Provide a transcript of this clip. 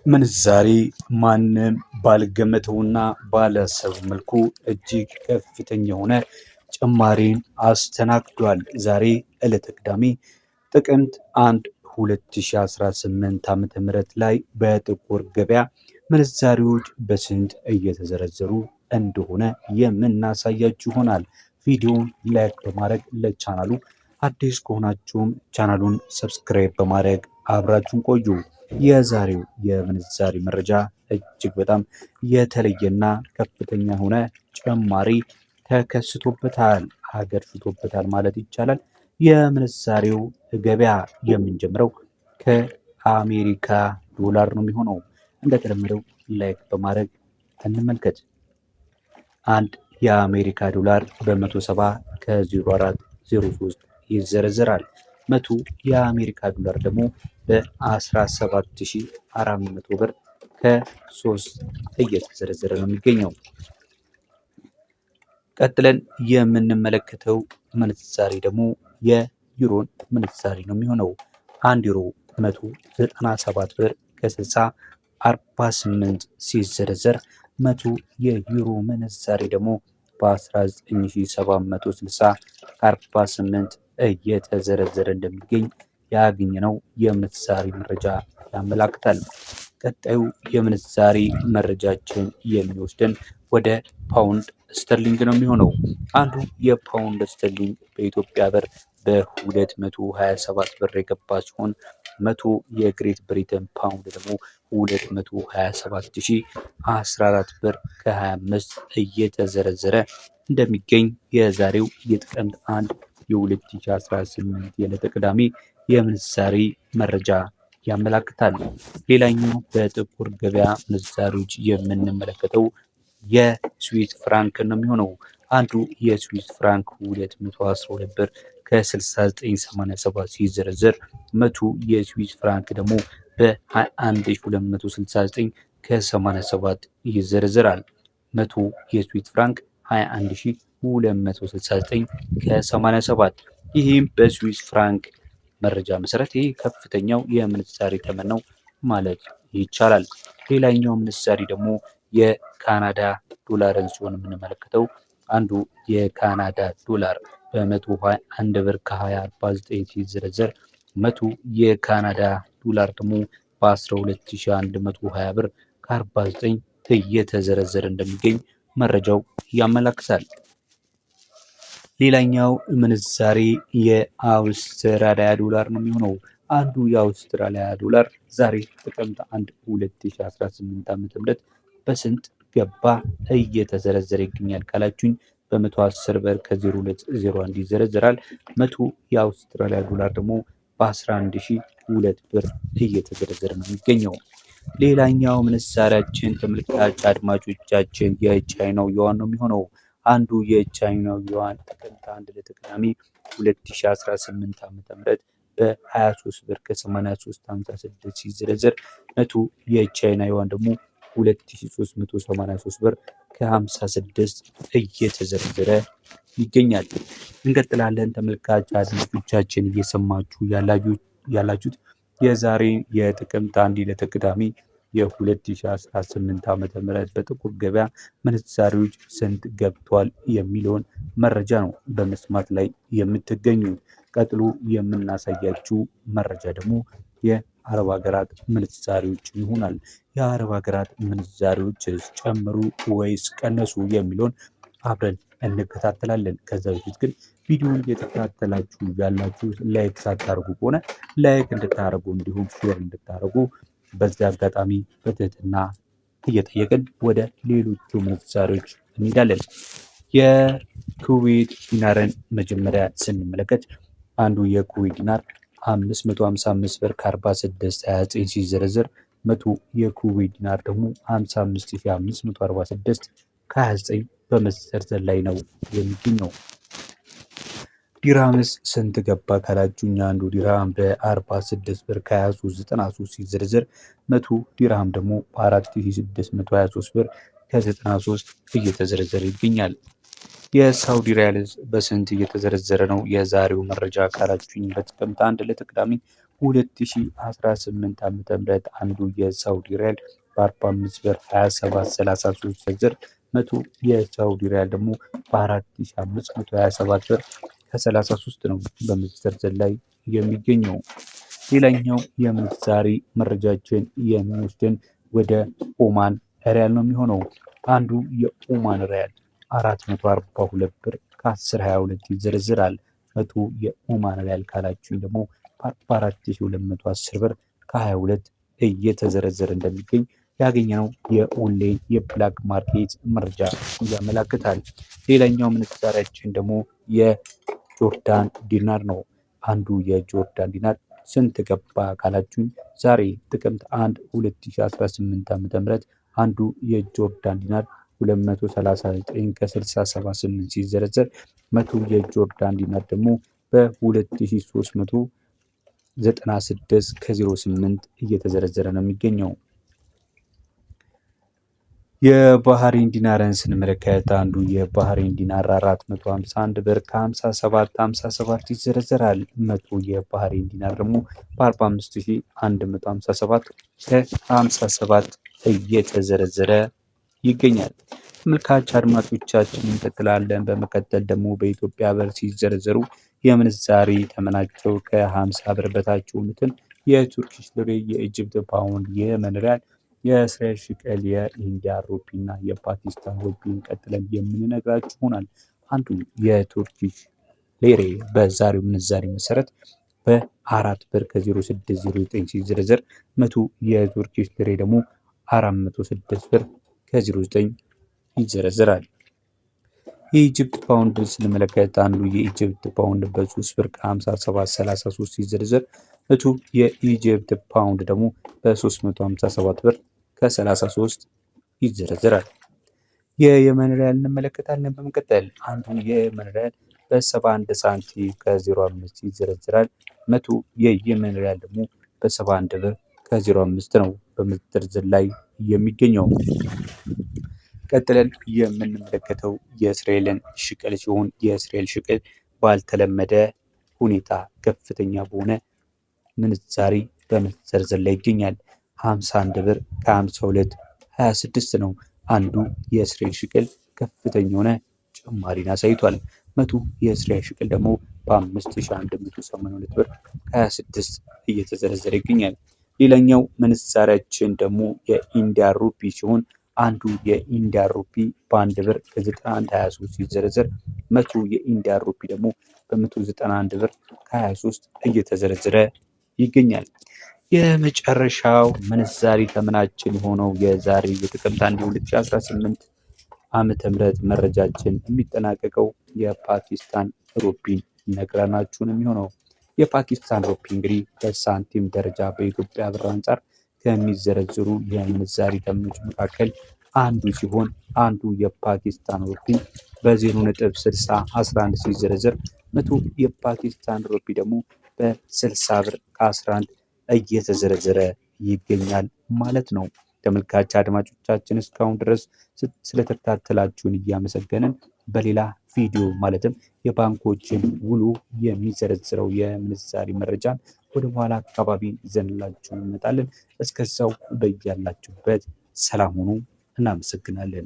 ምንዛሬ ማንም ባልገመተውና ባላሰበው መልኩ እጅግ ከፍተኛ የሆነ ጭማሪን አስተናግዷል። ዛሬ ዕለተ ቅዳሜ ጥቅምት 1 2018 ዓ.ም ላይ በጥቁር ገበያ ምንዛሬዎች በስንት እየተዘረዘሩ እንደሆነ የምናሳያችሁ ይሆናል። ቪዲዮውን ላይክ በማድረግ ለቻናሉ አዲስ ከሆናችሁም ቻናሉን ሰብስክራይብ በማድረግ አብራችሁን ቆዩ። የዛሬው የምንዛሬ መረጃ እጅግ በጣም የተለየና ከፍተኛ የሆነ ጭማሪ ተከስቶበታል፣ ሀገር ፍቶበታል ማለት ይቻላል። የምንዛሬው ገበያ የምንጀምረው ከአሜሪካ ዶላር ነው የሚሆነው። እንደተለመደው ላይክ በማድረግ እንመልከት። አንድ የአሜሪካ ዶላር በ170 ከ0403 ይዘረዘራል። 100 የአሜሪካ ዶላር ደግሞ በ17400 ብር ከ3 እየተዘረዘረ ነው የሚገኘው። ቀጥለን የምንመለከተው ምንዛሬ ደግሞ የዩሮን ምንዛሬ ነው የሚሆነው። 1 ዩሮ 197 ብር ከ60 48 ሲዘረዘር 100 የዩሮ ምንዛሬ ደግሞ በ19760 48 እየተዘረዘረ እንደሚገኝ ያገኘነው የምንዛሬ መረጃ ያመላክታል። ቀጣዩ የምንዛሬ መረጃችን የሚወስደን ወደ ፓውንድ ስተርሊንግ ነው የሚሆነው። አንዱ የፓውንድ ስተርሊንግ በኢትዮጵያ ብር በ227 ብር የገባ ሲሆን 100 የግሬት ብሪተን ፓውንድ ደግሞ 227014 ብር ከ25 እየተዘረዘረ እንደሚገኝ የዛሬው የጥቅምት 1 የ2018 የዕለተ ቅዳሜ የምንዛሬ መረጃ ያመላክታል። ሌላኛው በጥቁር ገበያ ምንዛሬዎች የምንመለከተው የስዊስ ፍራንክ ነው የሚሆነው። አንዱ የስዊስ ፍራንክ 212 ብር ከ6987 ሲዘረዘር 100 የስዊስ ፍራንክ ደግሞ በ21269 ከ87 ይዘረዘራል። 100 የስዊስ ፍራንክ 21269 ከ87። ይህም በስዊስ ፍራንክ መረጃ መሰረት ይህ ከፍተኛው የምንዛሬ ተመን ነው ማለት ይቻላል። ሌላኛው ምንዛሬ ደግሞ የካናዳ ዶላርን ሲሆን የምንመለከተው አንዱ የካናዳ ዶላር በ121 ብር ከ2049 ሲዘረዘር 100 የካናዳ ዶላር ደግሞ በ12120 ብር ከ49 እየተዘረዘረ እንደሚገኝ መረጃው ያመላክታል። ሌላኛው ምንዛሬ የአውስትራሊያ ዶላር ነው የሚሆነው። አንዱ የአውስትራሊያ ዶላር ዛሬ ጥቅምት 1 2018 ዓ.ም በስንት ገባ እየተዘረዘረ ይገኛል ካላችሁኝ በ110 ብር ከ0201 ይዘረዘራል። 100 የአውስትራሊያ ዶላር ደግሞ በ11002 ብር እየተዘረዘረ ነው የሚገኘው። ሌላኛው ምንዛሪያችን ተመልካች አድማጮቻችን የቻይናው ዩዋን ነው የሚሆነው። አንዱ የቻይናው ዩዋን ጥቅምት 1 ዕለተ ቅዳሜ 2018 ዓ.ም በ23 ብር ከ8356 ሲዘረዘር 100 የቻይና ዩዋን ደግሞ 2383 ብር ከ56 እየተዘረዘረ ይገኛል። እንቀጥላለን። ተመልካች አድማጮቻችን እየሰማችሁ ያላችሁት የዛሬ የጥቅምት 1 ዕለተ ቅዳሜ የ2018 ዓ.ም በጥቁር ገበያ ምንዛሬዎች ስንት ገብቷል የሚለውን መረጃ ነው በመስማት ላይ የምትገኙ። ቀጥሎ የምናሳያችሁ መረጃ ደግሞ የአረብ ሀገራት ምንዛሬዎች ይሆናል። የአረብ ሀገራት ምንዛሬዎች ጨምሩ ወይስ ቀነሱ የሚለውን አብረን እንከታተላለን። ከዛ በፊት ግን ቪዲዮውን እየተከታተላችሁ ያላችሁ ላይክ ሳታደርጉ ከሆነ ላይክ እንድታደርጉ እንዲሁም ሼር እንድታደርጉ በዚህ አጋጣሚ በትህትና እየጠየቅን ወደ ሌሎቹ ምንዛሬዎች እንሄዳለን። የኩዌት ዲናርን መጀመሪያ ስንመለከት አንዱ የኩዌት ዲናር 555 ብር ከ4629 ሲዘረዘር 100 የኩዌት ዲናር ደግሞ 55546 ከ29 በመዘርዘር ላይ ነው የሚገኘው። ዲራምስ ስንት ገባ ካላችሁኝ አንዱ ዲራም በ46 ብር ከ2393 ሲዘረዘር 100 ዲራም ደግሞ በ4623 ብር ከ93 እየተዘረዘረ ይገኛል። የሳውዲ ሪያልስ በስንት እየተዘረዘረ ነው የዛሬው መረጃ ካላችሁኝ በጥቅምት 1 ዕለተ ቅዳሜ በ2018 ዓ.ም አንዱ የሳውዲ ሪያል በ45 ብር 27.33 ዝርዝር 100 የሳውዲ ሪያል ደግሞ በ4527 ብር ከ33 ነው በመዘርዘር ላይ የሚገኘው። ሌላኛው የምንዛሬ መረጃችን የሚወስድን ወደ ኦማን ሪያል ነው የሚሆነው። አንዱ የኦማን ሪያል 442 ብር ከ1022 ይዘረዝራል። 100 የኦማን ሪያል ካላችሁኝ ደግሞ በ4210 ብር ከ22 እየተዘረዘረ እንደሚገኝ ያገኘነው የኦንላይን የብላክ ማርኬት መረጃ ያመላክታል። ሌላኛው ምንዛሪያችን ደግሞ የጆርዳን ዲናር ነው። አንዱ የጆርዳን ዲናር ስንት ገባ ካላችሁኝ ዛሬ ጥቅምት 1 2018 ዓ.ም አንዱ የጆርዳን ዲናር 239 ከ678 ሲዘረዘር 100 የጆርዳን ዲናር ደግሞ በ2396 ከ08 እየተዘረዘረ ነው የሚገኘው። የባህሬን ዲናርን ስንመለከት አንዱ የባህሬን ዲናር 451 ብር ከ57.57 ይዘረዘራል። 100 የባህሬን ዲናር ደግሞ በ45157 ከ57 እየተዘረዘረ ይገኛል። ተመልካች አድማጮቻችን እንቀጥላለን። በመቀጠል ደግሞ በኢትዮጵያ ብር ሲዘረዘሩ የምንዛሬ ተመናቸው ከ50 ብር በታች የሆኑትን የቱርኪሽ ሊሬ፣ የኢጅፕት ፓውንድ፣ የየመን ሪያል፣ የእስራኤል ሽቀል፣ የኢንዲያ ሩፒ እና የፓኪስታን ሩፒን ቀጥለን የምንነግራችሁ ይሆናል። አንዱ የቱርኪሽ ሊሬ በዛሬው ምንዛሬ መሰረት በ4 ብር ከ0609 ሲዘረዘር 100 የቱርኪሽ ሊሬ ደግሞ 406 ብር ከ09 ይዘረዘራል። የኢጅፕት ፓውንድ ስንመለከት አንዱ የኢጅፕት ፓውንድ በ3 ብር ከ57.33 ሲዘረዘር 100 የኢጅፕት ፓውንድ ደግሞ በ357 ብር ከ33 ይዘረዘራል። የየመን ሪያል እንመለከታለን። በመቀጠል አንዱ የየመን ሪያል በ71 ሳንቲም ከ05 ይዘረዘራል። 100 የየመን ሪያል ደግሞ በ71 ብር ከ05 ነው በመዘርዘር ላይ የሚገኘው። ቀጥለን የምንመለከተው የእስራኤልን ሽቅል ሲሆን የእስራኤል ሽቅል ባልተለመደ ሁኔታ ከፍተኛ በሆነ ምንዛሬ በመዘርዘር ላይ ይገኛል። 51 ብር ከ52.26 ነው። አንዱ የእስራኤል ሽቅል ከፍተኛ የሆነ ጭማሪን አሳይቷል። 100 የእስራኤል ሽቅል ደግሞ በ5182 ብር ከ26 እየተዘረዘረ ይገኛል። ሌላኛው ምንዛሪያችን ደግሞ የኢንዲያ ሩፒ ሲሆን አንዱ የኢንዲያ ሩፒ በ1 ብር ከ91.23 ሲዘረዘር 100 የኢንዲያ ሩፒ ደግሞ በ191 ብር ከ23 እየተዘረዘረ ይገኛል። የመጨረሻው ምንዛሪ ተመናችን የሆነው የዛሬ የጥቅምት 1 2018 ዓመተ ምህረት መረጃችን የሚጠናቀቀው የፓኪስታን ሩፒን ነግረናችሁን የሚሆነው የፓኪስታን ሩፒ እንግዲህ በሳንቲም ደረጃ በኢትዮጵያ ብር አንጻር ከሚዘረዝሩ የምንዛሪ ተመኖች መካከል አንዱ ሲሆን አንዱ የፓኪስታን ሩፒ በ0.6011 ሲዘረዘር 100 የፓኪስታን ሩፒ ደግሞ በ60 ብር ከ11 እየተዘረዘረ ይገኛል ማለት ነው። ተመልካች አድማጮቻችን እስካሁን ድረስ ስለተከታተላችሁን እያመሰገንን በሌላ ቪዲዮ ማለትም የባንኮችን ውሉ የሚዘረዝረው የምንዛሪ መረጃን ወደ በኋላ አካባቢ ይዘንላችሁ እንመጣለን። እስከዛው በያላችሁበት ሰላም ሁኑ። እናመሰግናለን።